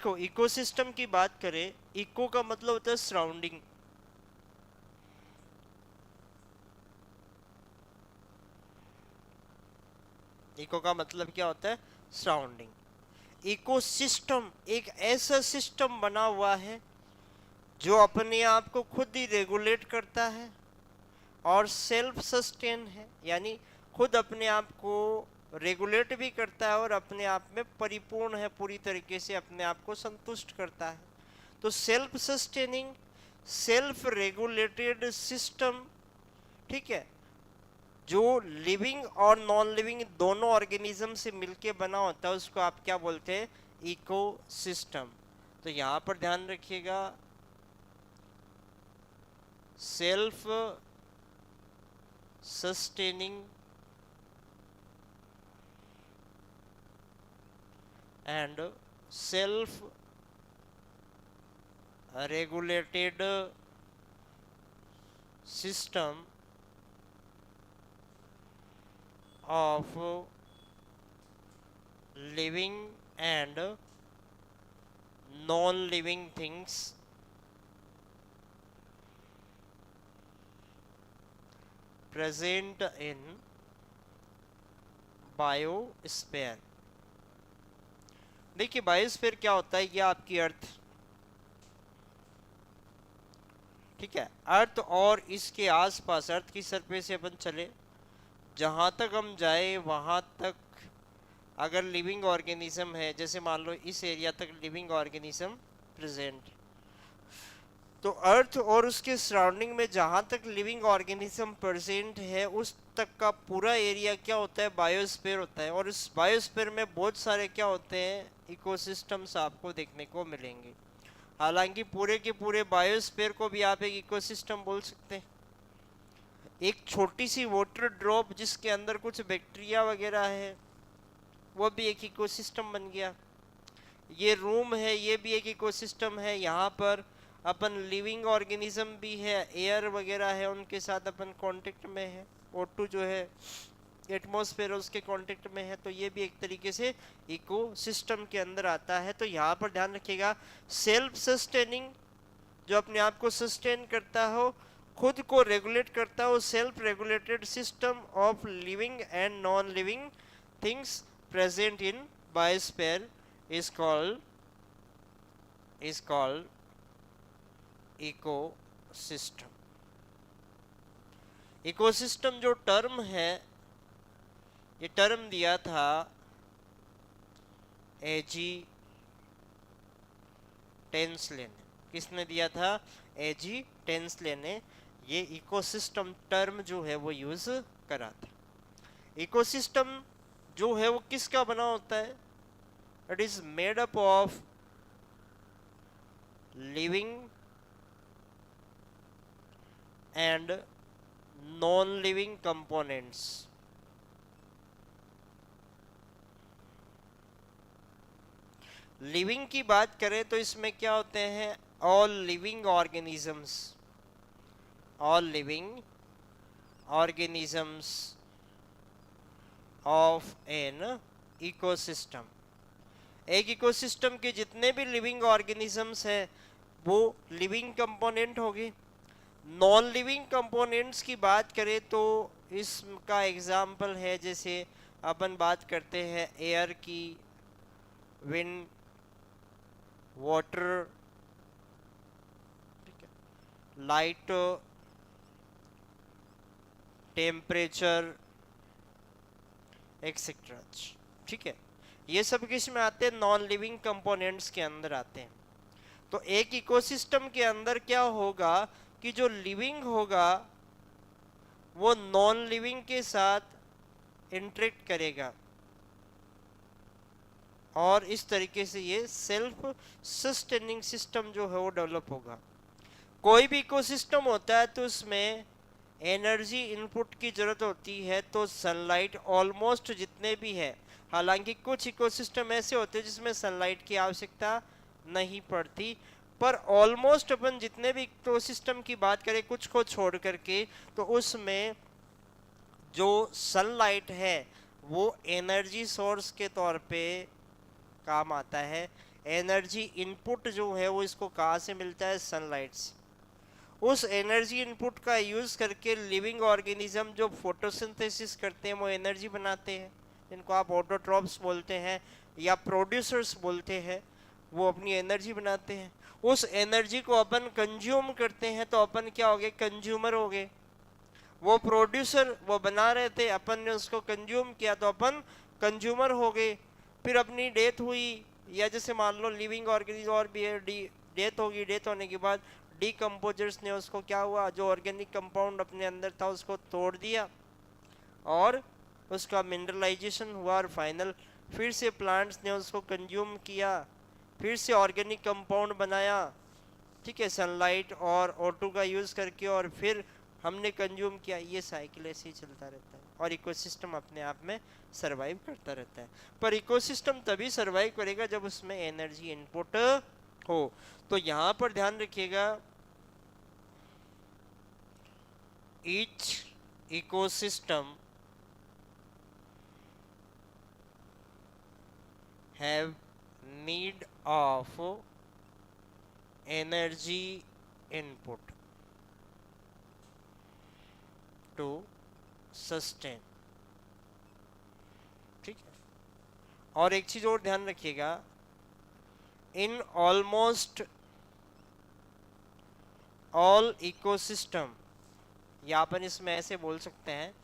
देखो इकोसिस्टम की बात करें, इको का मतलब होता है सराउंडिंग। इको का मतलब क्या होता है? सराउंडिंग। इकोसिस्टम एक ऐसा सिस्टम बना हुआ है जो अपने आप को खुद ही रेगुलेट करता है और सेल्फ सस्टेन है, यानी खुद अपने आप को रेगुलेट भी करता है और अपने आप में परिपूर्ण है, पूरी तरीके से अपने आप को संतुष्ट करता है। तो self sustaining, self regulated system, ठीक है, जो लिविंग और नॉन लिविंग दोनों ऑर्गेनिज्म से मिलके बना होता है, उसको आप क्या बोलते हैं? इकोसिस्टम। तो यहां पर ध्यान रखिएगा, self sustaining and self regulated system of living and non-living things present in biosphere. देखिए बायोस्फीयर क्या होता है? ये आपकी अर्थ, ठीक है, अर्थ और इसके आसपास, अर्थ की सरफेस से अपन चले, जहां तक हम जाए वहां तक अगर लिविंग ऑर्गेनिज्म है, जैसे मान लो इस एरिया तक लिविंग ऑर्गेनिज्म प्रेजेंट, तो अर्थ और उसके सराउंडिंग में जहां तक लिविंग ऑर्गेनिज्म प्रेजेंट है उस तक का पूरा एरिया क्या होता है? बायोस्फीयर होता है। और इस बायोस्फीयर में बहुत सारे क्या होते हैं? इकोसिस्टम्स आपको देखने को मिलेंगे। हालांकि पूरे के पूरे बायोस्फीयर को भी आप एक इकोसिस्टम बोल सकते हैं। एक छोटी सी वाटर ड्रॉप जिसके अंदर कुछ बैक्टीरिया वगैरह है, वो भी एक इकोसिस्टम बन गया। ये रूम है, ये भी एक इकोसिस्टम है। यहाँ पर अपन लिविंग ऑर्गेनिज्म भी है, एयर वगैरह है, उनके साथ अपन कांटेक्ट में है। O2 जो है एटमॉस्फेयर उसके कांटेक्ट में है, तो ये भी एक तरीके से इकोसिस्टम के अंदर आता है। तो यहाँ पर ध्यान रखिएगा, सेल्फ सस्टेनिंग, जो अपने आप को सस्टेन करता हो, खुद को रेगुलेट करता हो, self regulated system of living and non living things present in biosphere is called ecosystem. Ecosystem जो टर्म है, ये टर्म दिया था एजी टेंसले ने। किसने दिया था? एजी टेंसले ने ये इकोसिस्टम टर्म जो है वो यूज करा था। इकोसिस्टम जो है वो किसका बना होता है? It is made up of living and non living components. Living की बात करें तो इसमें क्या होते हैं? All living organisms, all living organisms of an ecosystem. एक इकोसिस्टम के जितने भी लिविंग ऑर्गेनिजम्स हैं वो लिविंग कंपोनेंट होंगे। नॉन लिविंग कंपोनेंट्स की बात करें तो इसका एग्जाम्पल है, जैसे अपन बात करते हैं एयर की, wind, water, light, temperature etcetera. ठीक है, ये सब किस में आते हैं? नॉन लिविंग कंपोनेंट्स के अंदर आते हैं। तो एक इकोसिस्टम के अंदर क्या होगा कि जो लिविंग होगा वो नॉन लिविंग के साथ इंटरेक्ट करेगा और इस तरीके से ये सेल्फ सस्टेनिंग सिस्टम जो है वो डेवलप होगा। कोई भी इकोसिस्टम होता है तो उसमें एनर्जी इनपुट की जरूरत होती है, तो सनलाइट ऑलमोस्ट जितने भी है, हालांकि कुछ इकोसिस्टम ऐसे होते हैं जिसमें सनलाइट की आवश्यकता नहीं पड़ती, पर ऑलमोस्ट अपन जितने भी इकोसिस्टम की बात करें कुछ को छोड़ करके, तो उसमें जो सनलाइट है वो एनर्जी सोर्स के तौर पे काम आता है। एनर्जी इनपुट जो है वो इसको कहाँ से मिलता है? सनलाइट से। उस एनर्जी इनपुट का यूज करके लिविंग ऑर्गेनिज्म जो फोटोसिंथेसिस करते हैं वो एनर्जी बनाते हैं, जिनको आप ऑटोट्रॉप्स बोलते हैं या प्रोड्यूसर्स बोलते हैं। वो अपनी एनर्जी बनाते हैं, उस एनर्जी को अपन कंज्यूम करते हैं, तो अपन क्या हो गए? कंज्यूमर हो गए। वो प्रोड्यूसर वो बना रहे थे, अपन ने उसको कंज्यूम किया तो अपन कंज्यूमर हो गए। फिर अपनी डेथ हुई, या जैसे मान लो लिविंग ऑर्गेनिज्म और भी डेथ होगी, डेथ होने के बाद डीकम्पोजर्स ने उसको क्या हुआ, जो ऑर्गेनिक कंपाउंड अपने अंदर था उसको तोड़ दिया और उसका मिनरलाइजेशन हुआ, और फाइनल फिर से प्लांट्स ने उसको कंज्यूम किया, फिर से ऑर्गेनिक कंपाउंड बनाया, ठीक है, सनलाइट और O2 का यूज़ करके, और फिर हमने कंज्यूम किया। ये साइकिल ऐसे ही चलता रहता है और इकोसिस्टम अपने आप में सरवाइव करता रहता है। पर इकोसिस्टम तभी सरवाइव करेगा जब उसमें एनर्जी इनपुट हो। तो यहाँ पर ध्यान रखिएगा, each ecosystem have need of energy input to sustain, ठीक है। और एक चीज और ध्यान रखिएगा, इन ऑलमोस्ट ऑल इकोसिस्टम, या अपन इसमें ऐसे बोल सकते हैं,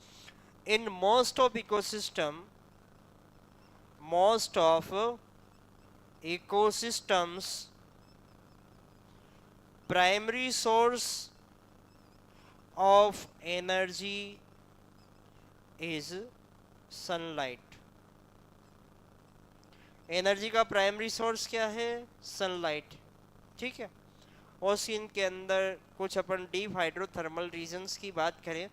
in most of ecosystem, most of ecosystems primary source of energy is sunlight. Energy का प्राइमरी सोर्स क्या है? सनलाइट, ठीक है। ओशियन के अंदर कुछ अपन डीप हाइड्रोथर्मल रीजन्स की बात करें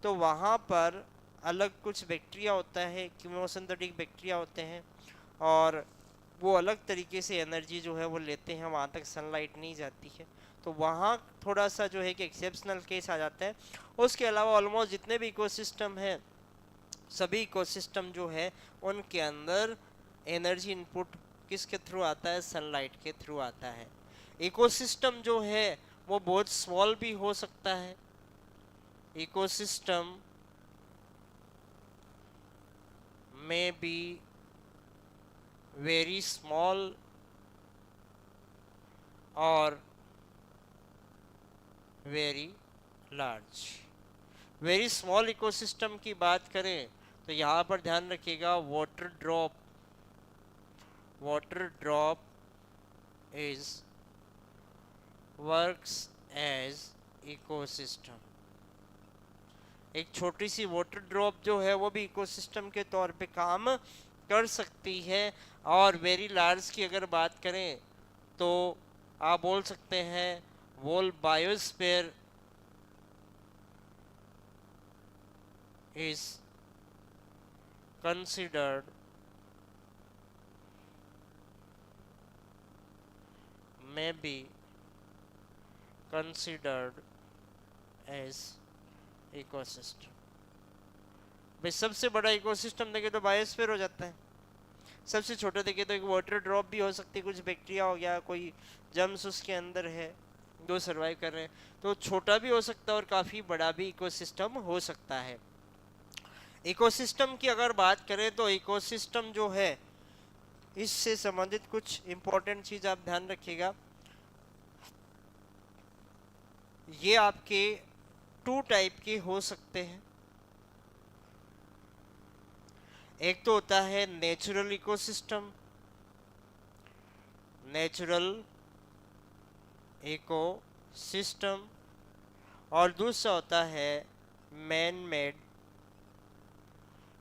तो वहाँ पर अलग कुछ बैक्टीरिया होता है, कीमोसिंथेटिक बैक्टीरिया होते हैं, और वो अलग तरीके से एनर्जी जो है वो लेते हैं, वहाँ तक सनलाइट नहीं जाती है। तो वहाँ थोड़ा सा जो है कि एक्सेप्शनल केस आ जाता है। उसके अलावा ऑलमोस्ट जितने भी इकोसिस्टम हैं, सभी इकोसिस्टम जो है उनके अंदर एनर्जी इनपुट किसके थ्रू आता है? सनलाइट के थ्रू आता है। इकोसिस्टम जो है वो बहुत स्मॉल भी हो सकता है। इकोसिस्टम में बी वेरी स्मॉल और very large. Very small ecosystem की बात करें तो यहाँ पर ध्यान रखिएगा, water drop is works as ecosystem. एक छोटी सी वाटर ड्रॉप जो है वो भी इकोसिस्टम के तौर पे काम कर सकती है। और वेरी लार्ज की अगर बात करें तो आप बोल सकते हैं whole biosphere is considered may be considered as ecosystem। भाई सबसे बड़ा इकोसिस्टम देखे तो बायोस्फीयर हो जाता है, सबसे छोटा देखे तो एक वाटर ड्रॉप भी हो सकती है, कुछ बैक्टीरिया हो गया, कोई जर्म्स उसके अंदर है जो सरवाइव कर रहे हैं। तो छोटा भी हो सकता है और काफ़ी बड़ा भी इकोसिस्टम हो सकता है। इकोसिस्टम की अगर बात करें तो इकोसिस्टम जो है इससे संबंधित कुछ इंपॉर्टेंट चीज आप ध्यान रखिएगा। ये आपके 2 टाइप के हो सकते हैं। एक तो होता है नेचुरल इकोसिस्टम, नेचुरल इकोसिस्टम, और दूसरा होता है मैन मेड,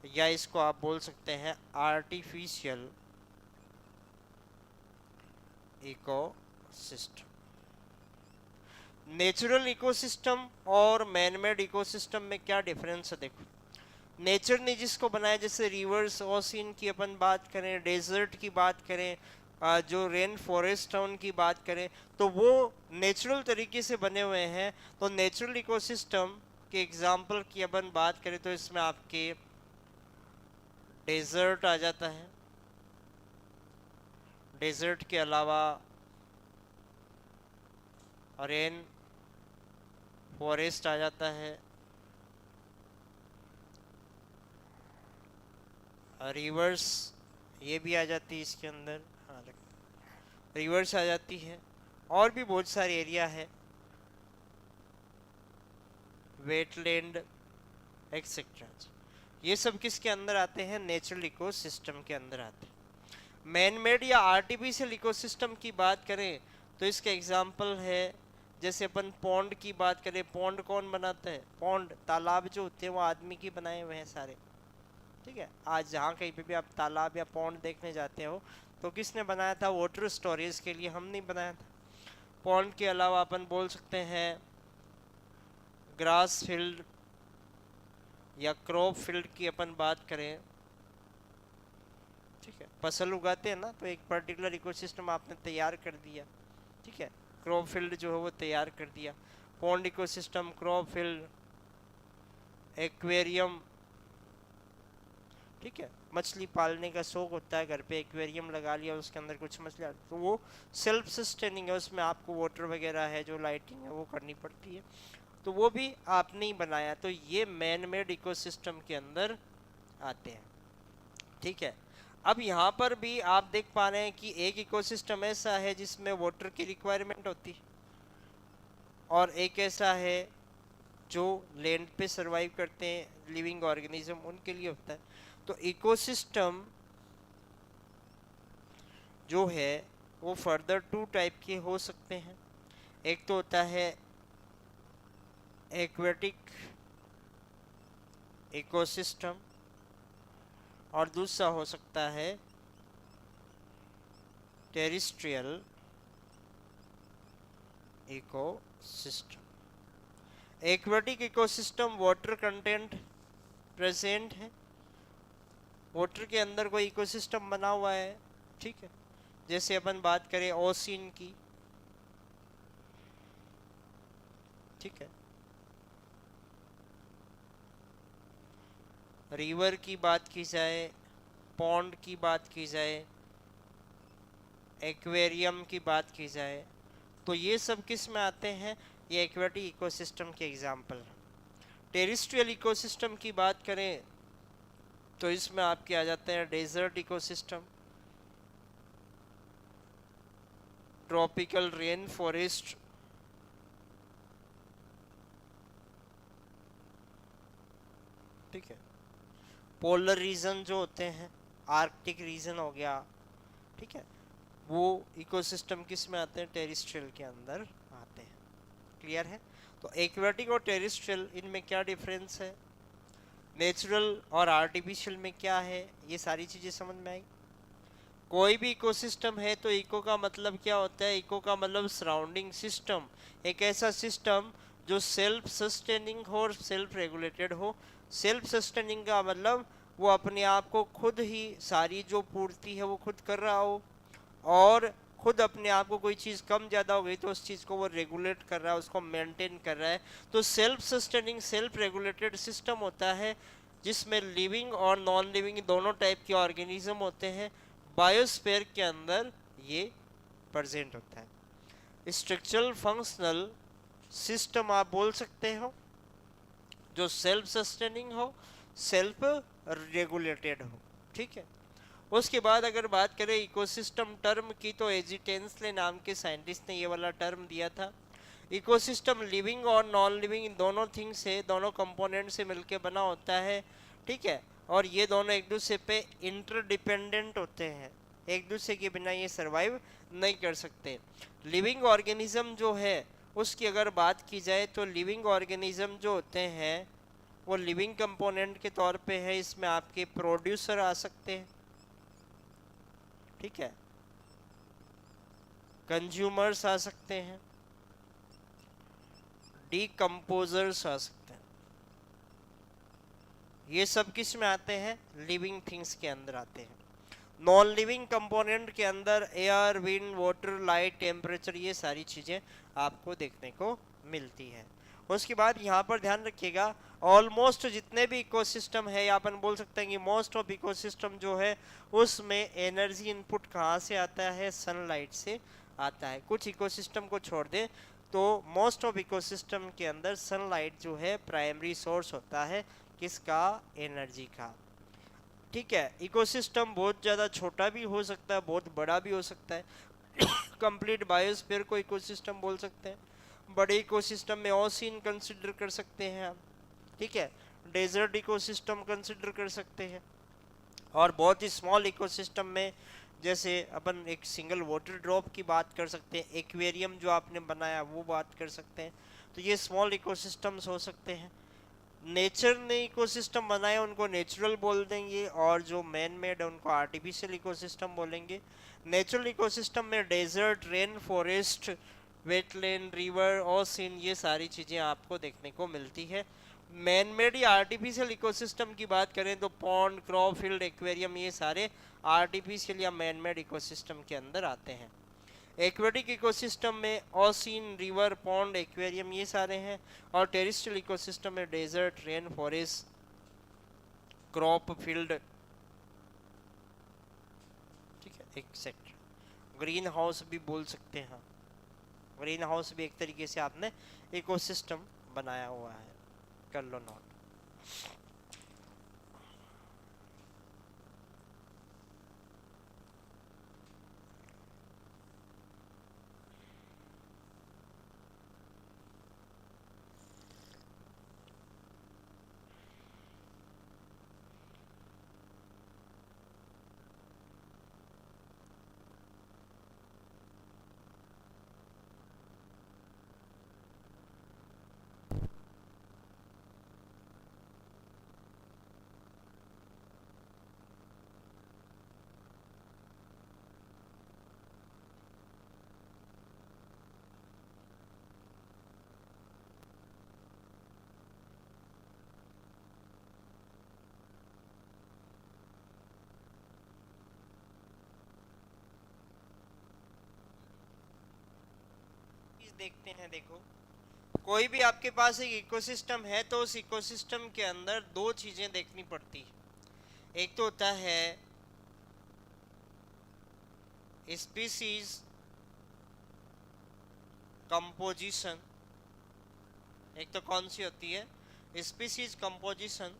या इसको आप बोल सकते हैं आर्टिफिशियल इकोसिस्टम। नेचुरल इकोसिस्टम और मैन मेड इकोसिस्टम में क्या डिफरेंस है? देखो, नेचर ने जिसको बनाया, जैसे रिवर्स, ओशियन की अपन बात करें, डेजर्ट की बात करें, जो रेन फॉरेस्ट है उनकी बात करें, तो वो नेचुरल तरीके से बने हुए हैं। तो नेचुरल इकोसिस्टम के एग्जाम्पल की अपन बात करें तो इसमें आपके डेजर्ट आ जाता है, डेजर्ट के अलावा रेन फॉरेस्ट आ जाता है, रिवर्स ये भी आ जाती है इसके अंदर, हाँ रिवर्स आ जाती है, और भी बहुत सारे एरिया है, वेटलैंड एक्सेट्रा। ये सब किसके अंदर आते हैं? नेचुरल इकोसिस्टम के अंदर आते हैं। मैन मेड या आर्टिफिशियल इकोसिस्टम की बात करें तो इसके एग्जांपल है, जैसे अपन पॉन्ड की बात करें, पॉन्ड कौन बनाता है? पॉन्ड तालाब जो होते हैं वो आदमी की बनाए हुए हैं सारे, ठीक है। आज जहाँ कहीं पे भी आप तालाब या पॉन्ड देखने जाते हो तो किसने बनाया था? वाटर स्टोरेज के लिए, हम नहीं बनाया था। पॉन्ड के अलावा अपन बोल सकते हैं ग्रास फील्ड या क्रॉप फील्ड की अपन बात करें, ठीक है, फसल उगाते हैं ना, तो एक पर्टिकुलर इकोसिस्टम आपने तैयार कर दिया, ठीक है, क्रॉप फील्ड जो है वो तैयार कर दिया। Pond ecosystem, crop field, aquarium, ठीक है, मछली पालने का शौक होता है, घर पे एक्वेरियम लगा लिया, उसके अंदर कुछ मछलियाँ, तो वो सेल्फ सस्टेनिंग है, उसमें आपको वाटर वगैरह है जो लाइटिंग है वो करनी पड़ती है, तो वो भी आपने ही बनाया, तो ये मैन मेड इकोसिस्टम के अंदर आते हैं, ठीक है। अब यहाँ पर भी आप देख पा रहे हैं कि एक इकोसिस्टम ऐसा है जिसमें वाटर की रिक्वायरमेंट होती है, और एक ऐसा है जो लैंड पे सरवाइव करते हैं लिविंग ऑर्गेनिज्म, उनके लिए होता है। तो इकोसिस्टम जो है वो फर्दर टू टाइप के हो सकते हैं। एक तो होता है एक्वेटिक इकोसिस्टम, और दूसरा हो सकता है terrestrial ecosystem. Aquatic ecosystem water content present है, वाटर के अंदर कोई इकोसिस्टम बना हुआ है, ठीक है, जैसे अपन बात करें ओशियन की, ठीक है, रिवर की बात की जाए, पॉन्ड की बात की जाए, एक्वेरियम की बात की जाए, तो ये सब किस में आते हैं? ये एक्वेटिक इकोसिस्टम के एग्जाम्पल हैं। टेरेस्ट्रियल इकोसिस्टम की बात करें तो इसमें आपके आ जाते हैं desert ecosystem, tropical rain forest, ठीक है, पोलर रीजन जो होते हैं, आर्कटिक रीजन हो गया, ठीक है, वो इकोसिस्टम किस में आते हैं? टेरेस्ट्रियल के अंदर आते हैं। क्लियर है? तो एक्वेटिक और टेरेस्ट्रियल, इनमें क्या डिफरेंस है, नेचुरल और आर्टिफिशियल में क्या है, ये सारी चीजें समझ में आई। कोई भी इकोसिस्टम है तो इको का मतलब क्या होता है? इको का मतलब सराउंडिंग सिस्टम, एक ऐसा सिस्टम जो सेल्फ सस्टेनिंग हो और सेल्फ रेगुलेटेड हो। सेल्फ सस्टेनिंग का मतलब वो अपने आप को खुद ही सारी जो पूर्ति है वो खुद कर रहा हो, और खुद अपने आप को कोई चीज़ कम ज़्यादा हो गई तो उस चीज़ को वो रेगुलेट कर रहा है, उसको मेंटेन कर रहा है। तो self sustaining self regulated system होता है जिसमें लिविंग और नॉन लिविंग दोनों टाइप के ऑर्गेनिज्म होते हैं। बायोस्फीयर के अंदर ये प्रेजेंट होता है। स्ट्रक्चरल फंक्शनल सिस्टम आप बोल सकते हो जो सेल्फ सस्टेनिंग हो, सेल्फ रेगुलेटेड हो, ठीक है। उसके बाद अगर बात करें इकोसिस्टम टर्म की, तो एजिटेंसले नाम के साइंटिस्ट ने ये वाला टर्म दिया था। इकोसिस्टम लिविंग और नॉन लिविंग इन दोनों थिंग से, दोनों कंपोनेंट से मिलके बना होता है, ठीक है, और ये दोनों एक दूसरे पे इंटरडिपेंडेंट होते हैं, एक दूसरे के बिना ये सरवाइव नहीं कर सकते। लिविंग ऑर्गेनिज्म जो है उसकी अगर बात की जाए तो लिविंग ऑर्गेनिज्म जो होते हैं वो लिविंग कंपोनेंट के तौर पे है, इसमें आपके प्रोड्यूसर आ सकते हैं, ठीक है, कंज्यूमर्स आ सकते हैं, डीकंपोजर्स आ सकते हैं। ये सब किस में आते हैं? लिविंग थिंग्स के अंदर आते हैं। नॉन लिविंग कंपोनेंट के अंदर air, wind, water, light, temperature, ये सारी चीज़ें आपको देखने को मिलती है। उसके बाद यहाँ पर ध्यान रखिएगा, ऑलमोस्ट जितने भी इकोसिस्टम है, या अपन बोल सकते हैं कि मोस्ट ऑफ इकोसिस्टम जो है उसमें एनर्जी इनपुट कहाँ से आता है, सनलाइट से आता है। कुछ इकोसिस्टम को छोड़ दें तो मोस्ट ऑफ इकोसिस्टम के अंदर सनलाइट जो है प्राइमरी सोर्स होता है किसका, एनर्जी का। ठीक है, इकोसिस्टम बहुत ज़्यादा छोटा भी हो सकता है, बहुत बड़ा भी हो सकता है। कंप्लीट बायोस्फीयर को इकोसिस्टम बोल सकते हैं। बड़े इकोसिस्टम में ओशियन कंसिडर कर सकते हैं आप, ठीक है, डेजर्ट इकोसिस्टम कंसिडर कर सकते हैं। और बहुत ही स्मॉल इकोसिस्टम में जैसे अपन एक सिंगल वाटर ड्रॉप की बात कर सकते हैं, एक्वेरियम जो आपने बनाया वो बात कर सकते हैं। तो ये स्मॉल इकोसिस्टम्स हो सकते हैं। नेचर ने इकोसिस्टम बनाया उनको नेचुरल बोल देंगे, और जो मैन मेड है उनको आर्टिफिशियल इकोसिस्टम बोलेंगे। नेचुरल इकोसिस्टम में desert, rain forest, wetland, river, ocean, ये सारी चीज़ें आपको देखने को मिलती है। मैन मेड या आर्टिफिशियल इकोसिस्टम की बात करें तो पॉन्ड, क्रॉप फील्ड, एक्वेरियम, ये सारे आर्टिफिशियल या मैन मेड इकोसिस्टम के अंदर आते हैं। एक्वेटिक इकोसिस्टम में ओशियन, रिवर, पॉन्ड, एक्वेरियम, ये सारे हैं। और टेरेस्ट्रियल इकोसिस्टम में desert, rain forest, crop field, ठीक है, एक्सेट्रा। ग्रीन हाउस भी बोल सकते हैं, ग्रीन हाउस भी एक तरीके से आपने इकोसिस्टम बनाया हुआ है, कर लो नोट। देखते हैं, देखो, कोई भी आपके पास एक इकोसिस्टम है तो उस इकोसिस्टम के अंदर दो चीजें देखनी पड़ती है। एक तो होता है स्पीसीज कंपोजिशन, एक तो कौन सी होती है, स्पीसीज कंपोजिशन,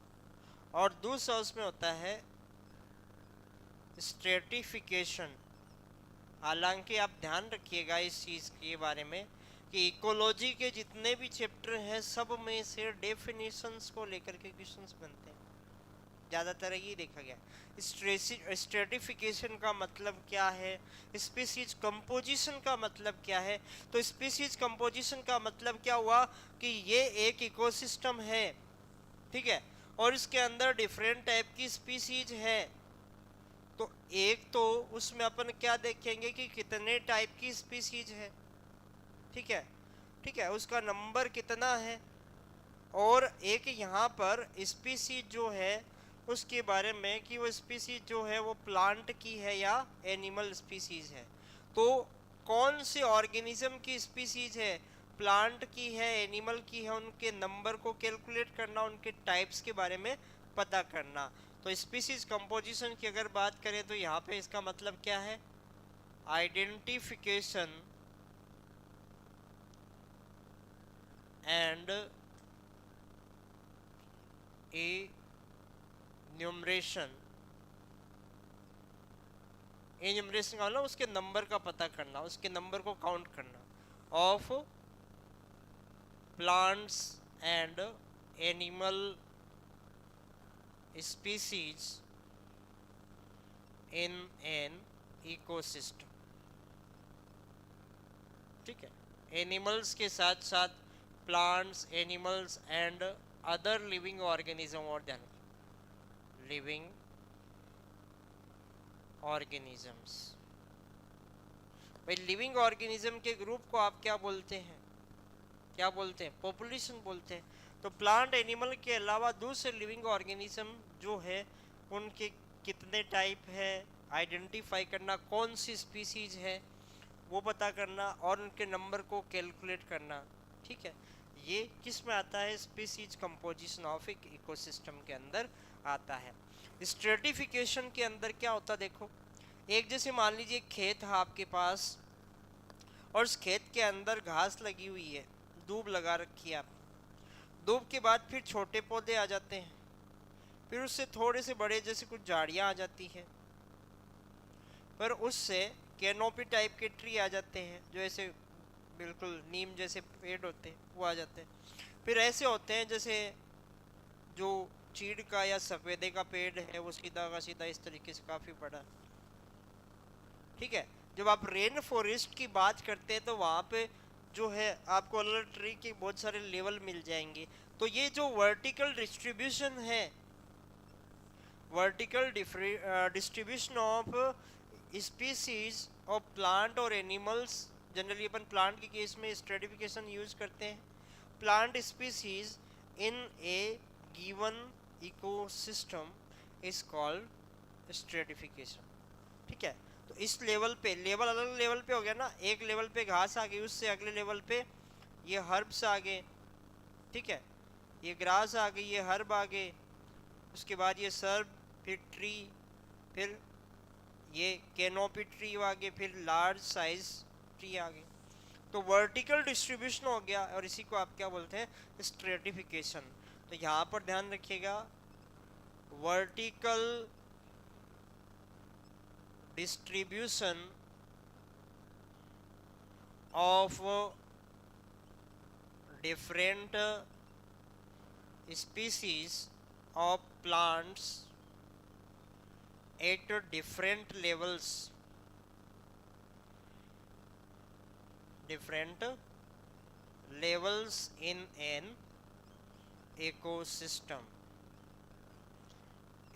और दूसरा उसमें होता है स्ट्रेटिफिकेशन। हालांकि आप ध्यान रखिएगा इस चीज़ के बारे में कि इकोलॉजी के जितने भी चैप्टर हैं सब में से डेफिनेशंस को लेकर के क्वेश्चंस बनते हैं, ज़्यादातर ये देखा गया। स्ट्रेटिफिकेशन का मतलब क्या है, स्पीसीज कंपोजिशन का मतलब क्या है। तो स्पीसीज कंपोजिशन का मतलब क्या हुआ कि ये एक इकोसिस्टम है, ठीक है, और इसके अंदर डिफरेंट टाइप की स्पीसीज है। तो एक तो उसमें अपन क्या देखेंगे कि कितने टाइप की स्पीसीज है, ठीक है, ठीक है, उसका नंबर कितना है। और एक यहाँ पर स्पीसीज जो है उसके बारे में कि वो स्पीसीज जो है वो प्लांट की है या एनिमल स्पीसीज है। तो कौन से ऑर्गेनिज्म की स्पीसीज है, प्लांट की है, एनिमल की है, उनके नंबर को कैलकुलेट करना, उनके टाइप्स के बारे में पता करना। तो स्पीसीज कंपोजिशन की अगर बात करें तो यहाँ पे इसका मतलब क्या है, आइडेंटिफिकेशन एंड एन्यूमरेशन। एन्यूमरेशन का मतलब उसके नंबर का पता करना, उसके नंबर को काउंट करना, of plants and animal species in an ecosystem, ठीक है। एनिमल्स के साथ साथ plants, animals and other living organism, और ध्यान लिविंग ऑर्गेनिजम्स। भाई लिविंग ऑर्गेनिज्म के ग्रुप को आप क्या बोलते हैं, क्या बोलते हैं, पॉपुलेशन बोलते हैं। तो प्लांट एनिमल के अलावा दूसरे लिविंग ऑर्गेनिज्म जो है उनके कितने टाइप है आइडेंटिफाई करना, कौन सी स्पीसीज है वो पता करना, और उनके नंबर को कैलकुलेट करना, ठीक है। ये किस में आता है? स्पीसीज कंपोजिशन ऑफ एक इकोसिस्टम के अंदर आता है। स्ट्रेटिफिकेशन के अंदर क्या होता है देखो, एक जैसे मान लीजिए एक खेत है आपके पास और उस खेत के अंदर घास लगी हुई है, दूब लगा रखी है आप। दूब के बाद फिर छोटे पौधे आ जाते हैं, फिर उससे थोड़े से बड़े जैसे कुछ झाड़ियाँ आ जाती है, पर उससे कैनोपी टाइप के ट्री आ जाते हैं जो ऐसे बिल्कुल नीम जैसे पेड़ होते हैं वो आ जाते हैं। फिर ऐसे होते हैं जैसे जो चीड़ का या सफ़ेदे का पेड़ है वो सीधा का सीधा इस तरीके से काफ़ी बड़ा, ठीक है। जब आप रेन फॉरेस्ट की बात करते हैं तो वहाँ पे जो है आपको अलग अलग ट्री के बहुत सारे लेवल मिल जाएंगे। तो ये जो वर्टिकल डिस्ट्रीब्यूशन है, vertical distribution of species of plant और एनिमल्स, जनरली अपन प्लांट के केस में स्ट्रेटिफिकेशन यूज करते हैं। Plant species in A given ecosystem is called stratification, ठीक है। तो इस लेवल पे, लेवल अलग लेवल पे हो गया ना, एक लेवल पे घास आ गई, उससे अगले लेवल पे ये हर्ब्स आ गए, ठीक है, ये ग्रास आ गई, ये हर्ब आ गए, उसके बाद ये सर्ब, फिर ट्री, फिर ये कैनोपी ट्री आ गए, फिर लार्ज साइज ट्री आ गए। तो वर्टिकल डिस्ट्रीब्यूशन हो गया और इसी को आप क्या बोलते हैं? स्ट्रेटिफिकेशन। तो यहाँ पर ध्यान रखिएगा, vertical distribution of different species of plants at different levels, different levels in an ecosystem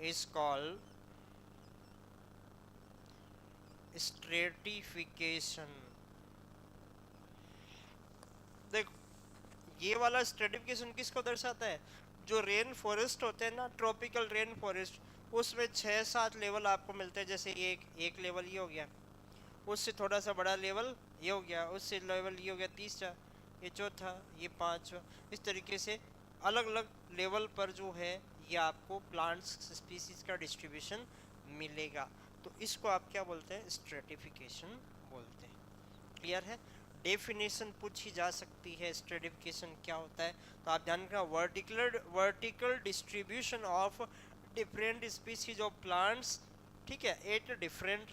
is called stratification। देखो ये वाला स्ट्रेटिफिकेशन किसको दर्शाता है? जो रेन फॉरेस्ट होते हैं ना, ट्रॉपिकल रेन फॉरेस्ट, उसमें 6-7 लेवल आपको मिलते हैं। जैसे ये एक लेवल ये हो गया, उससे थोड़ा सा बड़ा लेवल ये हो गया, उससे लेवल ये हो गया तीसरा, ये चौथा, ये पांचवा, इस तरीके से अलग अलग लेवल पर जो है ये आपको प्लांट्स स्पीसीज का डिस्ट्रीब्यूशन मिलेगा। तो इसको आप क्या बोलते हैं? स्ट्रेटिफिकेशन बोलते हैं। क्लियर है? डेफिनेशन पूछी जा सकती है स्ट्रेटिफिकेशन क्या होता है, तो आप ध्यान रखना, vertical distribution of different species of plants, ठीक है, at different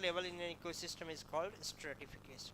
level in an ecosystem is called stratification.